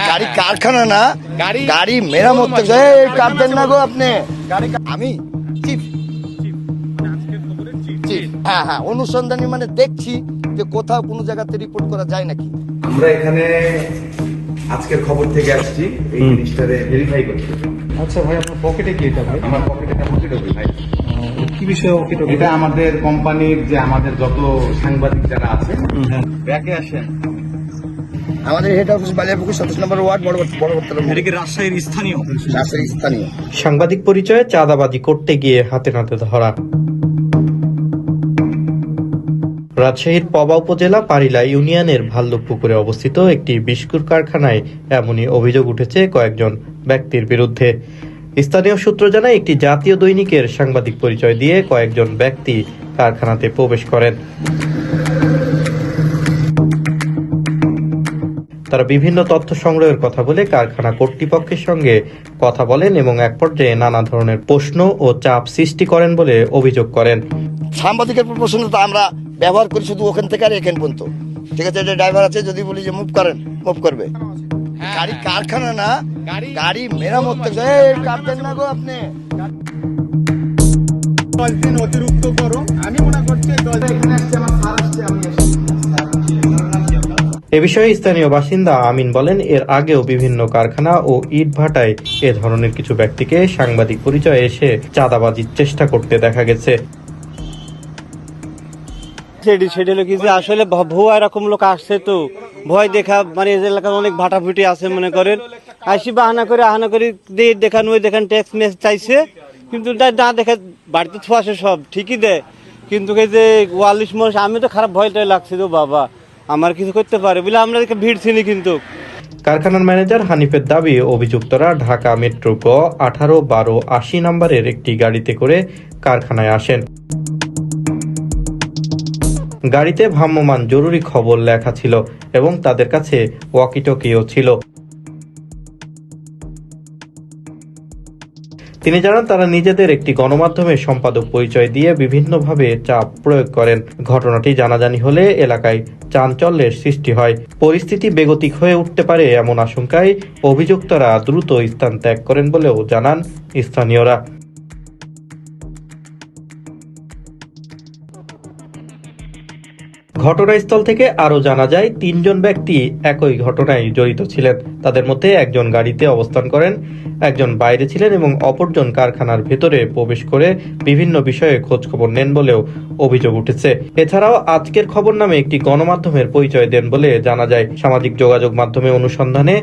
গাড়ি কারখানা না, গাড়ি মেরামত কাটবেন না গো আপনি। আমি চিফ, হ্যাঁ হ্যাঁ, অনুসন্ধানী মানে দেখছি যে কোথাও কোনো জায়গাতে রিপোর্ট করা যায় নাকি। আমরা এখানে আজকের খবর থেকে আসছি এই জিনিসটারে ভেরিফাই করতে। আচ্ছা ভাই, আপনার পকেটে কি এটা ভাই? আমার পকেটে ওয়াকিটকি ভাই। কি বিষয়ে ওয়াকিটকি? এটা আমাদের কোম্পানির যে আমাদের যত সাংবাদিক যারা আছে ব্যাকে আসেন। আমাদের হেড অফিস বালিয়াপুকুর 27 নম্বর ওয়ার্ড, বড় এটা কি রাজশাহীর স্থানীয়? স্থানীয়। সাংবাদিক পরিচয়ে চাঁদাবাজি করতে গিয়ে হাতে নাতে ধরা। রাজশাহীর পবা উপজেলা পারিলা ইউনিয়নের ভাল্লুকপুকুরে অবস্থিত একটি বিস্কুট কারখানায় এমনই অভিযোগ উঠেছে কয়েকজন ব্যক্তির বিরুদ্ধে। স্থানীয় সূত্র জানায়, একটি জাতীয় দৈনিকের সাংবাদিক পরিচয় দিয়ে কয়েকজন ব্যক্তি কারখানাতে প্রবেশ করেন। তারা বিভিন্ন তথ্য সংগ্রহের কথা বলে কারখানা কর্তৃপক্ষের সঙ্গে কথা বলেন এবং এক পর্যায়ে নানা ধরনের প্রশ্ন ও চাপ সৃষ্টি করেন বলে অভিযোগ করেন। সাংবাদিকের প্রশ্ন তো আমরা ব্যবহার করি শুধু ওখান থেকে আর এখান পর্যন্ত, ঠিক আছে। এটা ড্রাইভার আছে, যদি বলি যে মুভ করেন, মুভ করবে। গাড়ি কারখানা না, গাড়ি মেরামত কাটবেন না গো আপনি। অতিরিক্ত গরম, আমি মনে করছি এ বিষয়ে স্থানীয় বাসিন্দা আমিন বলেন, এর আগেও বিভিন্ন কারখানা ও ইট ভাটায় এ ধরনের কিছু ব্যক্তিকে সাংবাদিক পরিচয়ে এসে চাঁদাবাজির চেষ্টা করতে দেখা গেছে। সেটা হলো কি যে আসলে ভুয়া এরকম লোক আসছে, তো ভয় দেখা মানে এই এলাকার অনেক ভাটাফুটি আছে মনে করেন, আসি বাহানা করে দেখান ওই দেখান ট্যাক্স মেস চাইছে, কিন্তু না দেখে বাড়িতে থু আসে সব ঠিকই দেয়, কিন্তু এই যে ৪৪ মাস আমি তো খারাপ ভয়টাই লাগছে তো বাবা আমার কিছু করতে পারে বলে আমরা ভিড় ছিনি। কিন্তু কারখানার ম্যানেজার হানিফের দাবি, অভিযুক্তরা ঢাকা মেট্রো গ ১৮, ১২, ৮০ নম্বরের একটি গাড়িতে করে কারখানায় আসেন। গাড়িতে ভ্রাম্যমাণ জরুরি খবর লেখা ছিল এবং তাদের কাছে ওয়াকিটকিও ছিল। তিনি জানান, তারা নিজেদের একটি গণমাধ্যমের সম্পাদক পরিচয় দিয়ে বিভিন্নভাবে চাপ প্রয়োগ করেন। ঘটনাটি জানাজানি হলে এলাকায় চাঞ্চল্যের সৃষ্টি হয়। পরিস্থিতি বেগতিক হয়ে উঠতে পারে এমন আশঙ্কায় অভিযুক্তরা দ্রুত স্থান ত্যাগ করেন বলেও জানান স্থানীয়রা। ঘটনাস্থল থেকে আরও জানা যায়, ৩ জন ব্যক্তি একই ঘটনায় জড়িত ছিলেন। তাদের মধ্যে একজন গাড়িতে অবস্থান করেন, একজন বাইরে ছিলেন এবং অপরজন কারখানার ভেতরে প্রবেশ করে বিভিন্ন বিষয়ে খোঁজখবর নেন বলেও অভিযোগ উঠেছে। এছাড়াও আজকের খবর নামে একটি গণমাধ্যমের পরিচয় দেন বলে জানা যায়। সামাজিক যোগাযোগ মাধ্যমে অনুসন্ধানে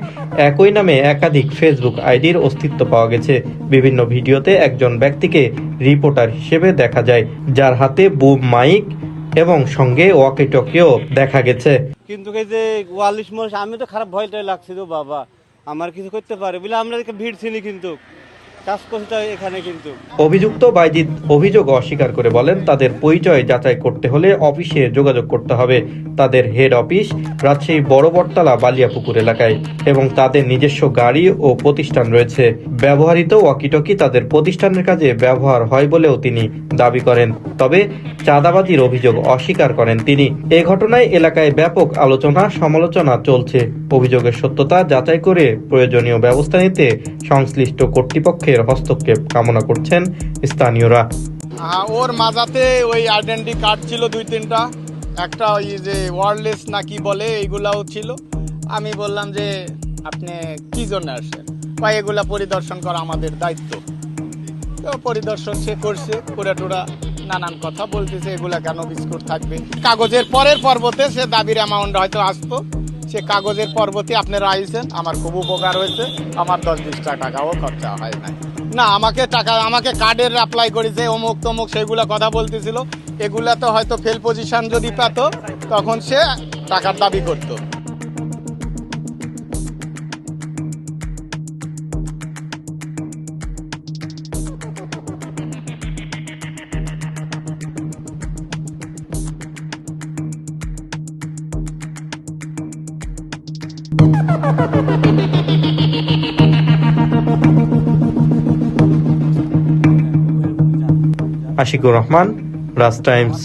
একই নামে একাধিক ফেসবুক আইডির অস্তিত্ব পাওয়া গেছে। বিভিন্ন ভিডিওতে একজন ব্যক্তিকে রিপোর্টার হিসেবে দেখা যায়, যার হাতে বুম মাইক এবং সঙ্গে ওয়াকিটকিও দেখা গেছে। কিন্তু এই যে ৪৪ মাস আমি তো খারাপ ভয়টাই লাগছে তো বাবা আমার কিছু করতে পারে বলে আমরা ভিড় ছিনি, কিন্তু কাজ করতে এখানে। কিন্তু অভিযুক্ত বাইজিদ অভিযোগ অস্বীকার করে বলেন, তাদের পরিচয় যাচাই করতে হলে অফিসে যোগাযোগ করতে হবে। তাদের হেড অফিস রাজশাহী বড় বটতলা বালিয়াপুকুর এলাকায় এবং তাদের নিজস্ব গাড়ি ও প্রতিষ্ঠান রয়েছে। ব্যবহৃত ওয়াকিটকি তাদের প্রতিষ্ঠানের কাজে ব্যবহার হয় বলেও তিনি দাবি করেন। তবে চাঁদাবাজির অভিযোগ অস্বীকার করেন তিনি। এ ঘটনায় এলাকায় ব্যাপক আলোচনা সমালোচনা চলছে। অভিযোগের সত্যতা যাচাই করে প্রয়োজনীয় ব্যবস্থা নিতে সংশ্লিষ্ট কর্তৃপক্ষের হস্তক্ষেপ কামনা করছেন স্থানীয়রা। ওর মাজাতে ওই আইডেন্টি কার্ড ছিল ২-৩টা, একটা ওই যে ওয়ারলেস না কি বলে এইগুলাও ছিল। আমি বললাম যে আপনি কি জন্য আসছেন, বা এগুলা পরিদর্শন করা আমাদের দায়িত্ব। তো পরিদর্শন সে করছে, পুরাটুরা নানান কথা বলতেছে, এগুলা কেন বিস্কুট থাকবে। কাগজের পরের পর্বতে সে দাবির অ্যামাউন্ট হয়তো আসতো, সে কাগজের পর্বতে আপনারা আইছেন, আমার খুব উপকার হয়েছে, আমার 10-20 টাকাও খরচা হয় না। না আমাকে কার্ডের অ্যাপ্লাই করেছে অমুক তমুক, সেগুলো কথা বলতেছিল। এগুলা তো হয়তো ফেল পজিশন যদি পেত তখন সে টাকার দাবি করতো। আশিকুর রহমান, রাজ টাইমস।